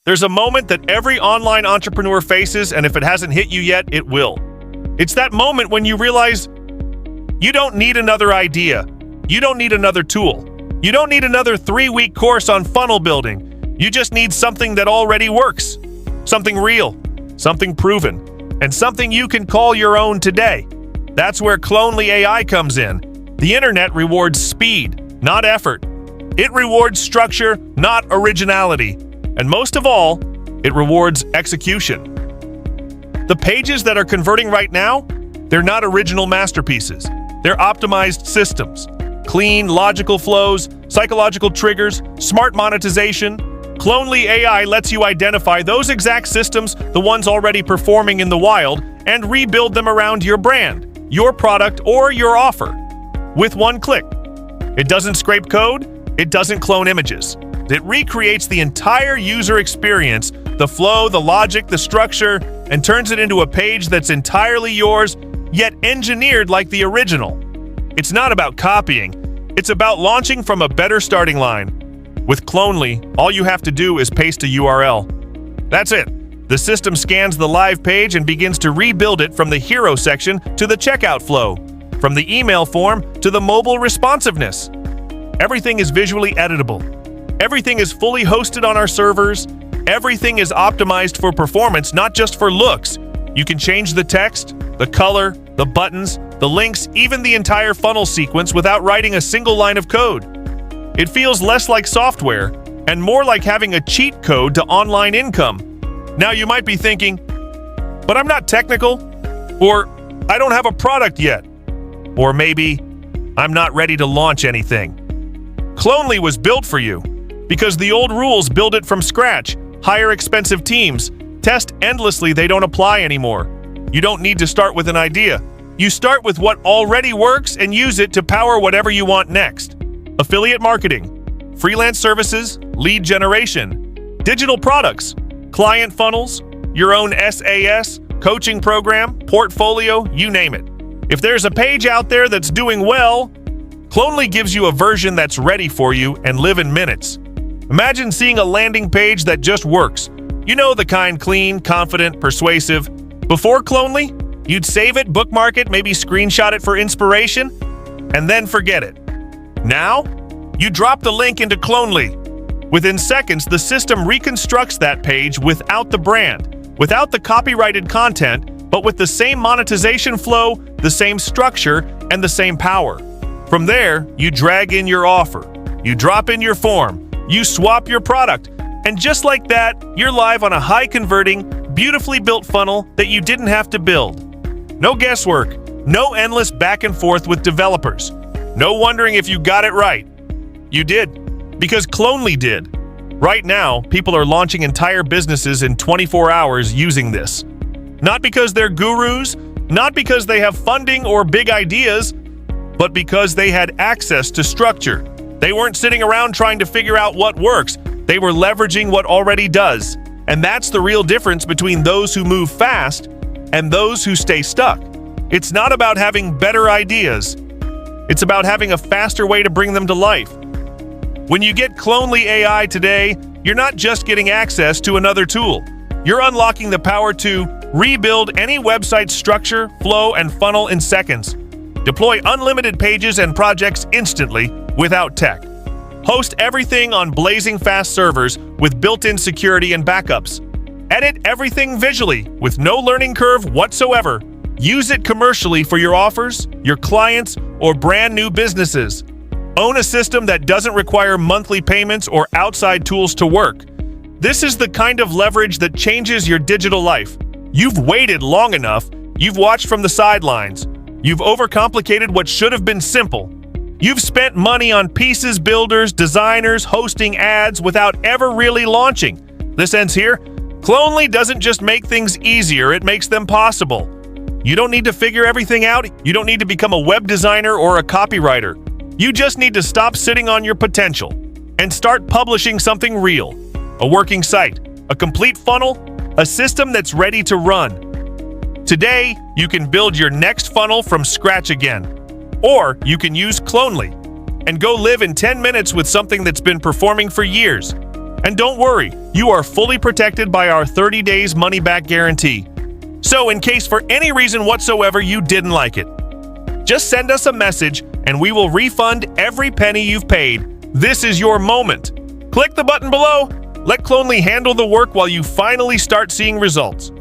There's a moment that every online entrepreneur faces, and if it hasn't hit you yet, it will. It's that moment when you realize you don't need another idea. You don't need another tool. You don't need another 3-week course on funnel building. You just need something that already works. Something real, something proven, and something you can call your own today. That's where ClonelyAI comes in. The internet rewards speed, not effort. It rewards structure, not originality. And most of all, it rewards execution. The pages that are converting right now, they're not original masterpieces. They're optimized systems. Clean, logical flows, psychological triggers, smart monetization. ClonelyAI lets you identify those exact systems, the ones already performing in the wild, and rebuild them around your brand, your product, or your offer with one click. It doesn't scrape code. It doesn't clone images. It recreates the entire user experience, the flow, the logic, the structure, and turns it into a page that's entirely yours, yet engineered like the original. It's not about copying. It's about launching from a better starting line. With Clonely, all you have to do is paste a URL. That's it. The system scans the live page and begins to rebuild it from the hero section to the checkout flow, from the email form to the mobile responsiveness. Everything is visually editable. Everything is fully hosted on our servers. Everything is optimized for performance, not just for looks. You can change the text, the color, the buttons, the links, even the entire funnel sequence without writing a single line of code. It feels less like software and more like having a cheat code to online income. Now you might be thinking, but I'm not technical, or I don't have a product yet, or maybe I'm not ready to launch anything. Clonely was built for you because the old rules build it from scratch. Hire expensive teams. Test endlessly, they don't apply anymore. You don't need to start with an idea. You start with what already works and use it to power whatever you want next. Affiliate marketing, freelance services, lead generation, digital products, client funnels, your own SaaS, coaching program, portfolio, you name it. If there's a page out there that's doing well, Clonely gives you a version that's ready for you and live in minutes. Imagine seeing a landing page that just works. You know, the kind clean, confident, persuasive. Before Clonely, you'd save it, bookmark it, maybe screenshot it for inspiration, and then forget it. Now, you drop the link into Clonely. Within seconds, the system reconstructs that page without the brand, without the copyrighted content, but with the same monetization flow, the same structure, and the same power. From there, you drag in your offer, you drop in your form, you swap your product, and just like that, you're live on a high-converting, beautifully built funnel that you didn't have to build. No guesswork, no endless back and forth with developers, no wondering if you got it right. You did, because Clonely did. Right now, people are launching entire businesses in 24 hours using this. Not because they're gurus, not because they have funding or big ideas, but because they had access to structure. They weren't sitting around trying to figure out what works. They were leveraging what already does. And that's the real difference between those who move fast and those who stay stuck. It's not about having better ideas. It's about having a faster way to bring them to life. When you get ClonelyAI today, you're not just getting access to another tool. You're unlocking the power to rebuild any website structure, flow, and funnel in seconds. Deploy unlimited pages and projects instantly without tech. Host everything on blazing fast servers with built-in security and backups. Edit everything visually with no learning curve whatsoever. Use it commercially for your offers, your clients, or brand new businesses. Own a system that doesn't require monthly payments or outside tools to work. This is the kind of leverage that changes your digital life. You've waited long enough. You've watched from the sidelines. You've overcomplicated what should have been simple. You've spent money on pieces, builders, designers, hosting ads without ever really launching. This ends here. Clonely doesn't just make things easier, it makes them possible. You don't need to figure everything out. You don't need to become a web designer or a copywriter. You just need to stop sitting on your potential and start publishing something real. A working site, a complete funnel, a system that's ready to run. Today, you can build your next funnel from scratch again. Or you can use Clonely and go live in 10 minutes with something that's been performing for years. And don't worry, you are fully protected by our 30 days money-back guarantee. So in case for any reason whatsoever you didn't like it, just send us a message and we will refund every penny you've paid. This is your moment. Click the button below. Let Clonely handle the work while you finally start seeing results.